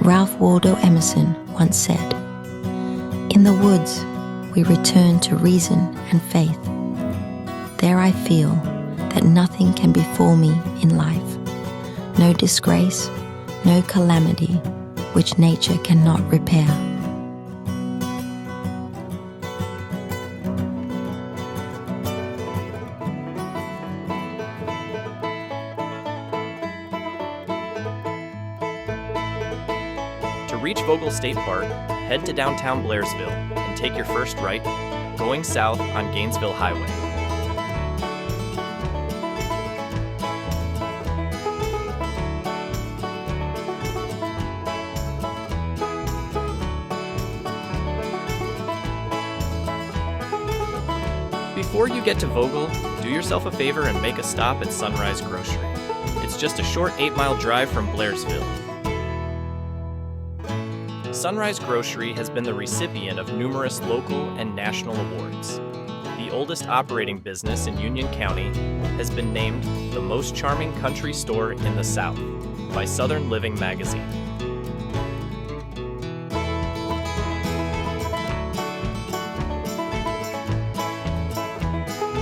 Ralph Waldo Emerson once said, "In the woods, we return to reason and faith. There I feel that nothing can befall me in life, no disgrace, no calamity, which nature cannot repair." To reach Vogel State Park, head to downtown Blairsville and take your first right, going south on Gainesville Highway. Before you get to Vogel, do yourself a favor and make a stop at Sunrise Grocery. It's just a short 8-mile drive from Blairsville. Sunrise Grocery has been the recipient of numerous local and national awards. The oldest operating business in Union County has been named the most charming country store in the South by Southern Living magazine.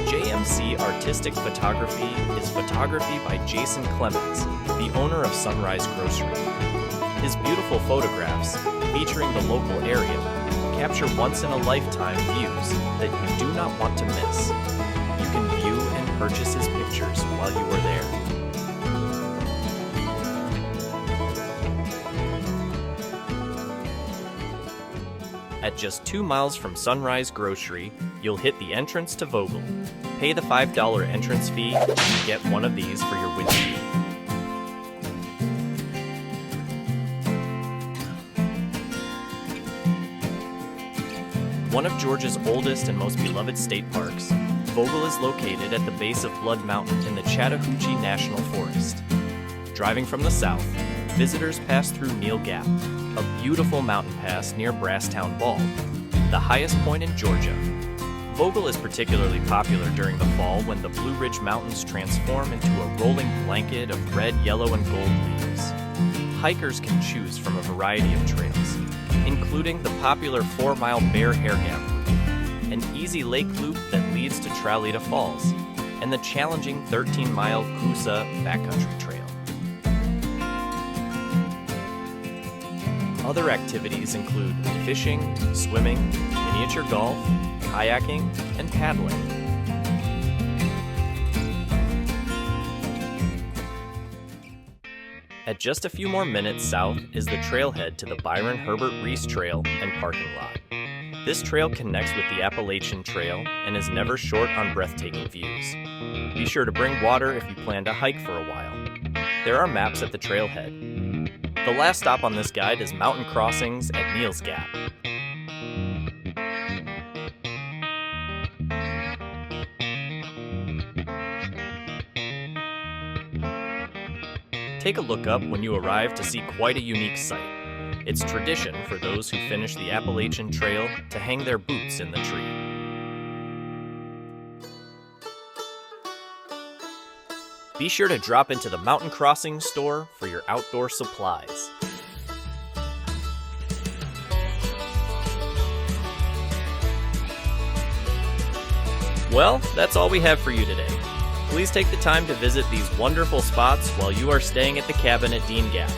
JMC Artistic Photography is photography by Jason Clemens, the owner of Sunrise Grocery. His beautiful photographs, featuring the local area, capture once-in-a-lifetime views that you do not want to miss. You can view and purchase his pictures while you are there. At just 2 miles from Sunrise Grocery, you'll hit the entrance to Vogel. Pay the $5 entrance fee and get one of these for your windshield. One of Georgia's oldest and most beloved state parks, Vogel is located at the base of Blood Mountain in the Chattahoochee National Forest. Driving from the south, visitors pass through Neal Gap, a beautiful mountain pass near Brasstown Bald, the highest point in Georgia. Vogel is particularly popular during the fall when the Blue Ridge Mountains transform into a rolling blanket of red, yellow, and gold leaves. Hikers can choose from a variety of trails, including the popular 4-mile Bear Hair Gap route, an easy lake loop that leads to Trowlita Falls, and the challenging 13-mile Coosa Backcountry Trail. Other activities include fishing, swimming, miniature golf, kayaking, and paddling. At just a few more minutes south is the trailhead to the Byron Herbert Reese Trail and parking lot. This trail connects with the Appalachian Trail and is never short on breathtaking views. Be sure to bring water if you plan to hike for a while. There are maps at the trailhead. The last stop on this guide is Mountain Crossings at Neal's Gap. Take a look up when you arrive to see quite a unique sight. It's tradition for those who finish the Appalachian Trail to hang their boots in the tree. Be sure to drop into the Mountain Crossing store for your outdoor supplies. Well, that's all we have for you today. Please take the time to visit these wonderful spots while you are staying at the cabin at Dean Gap.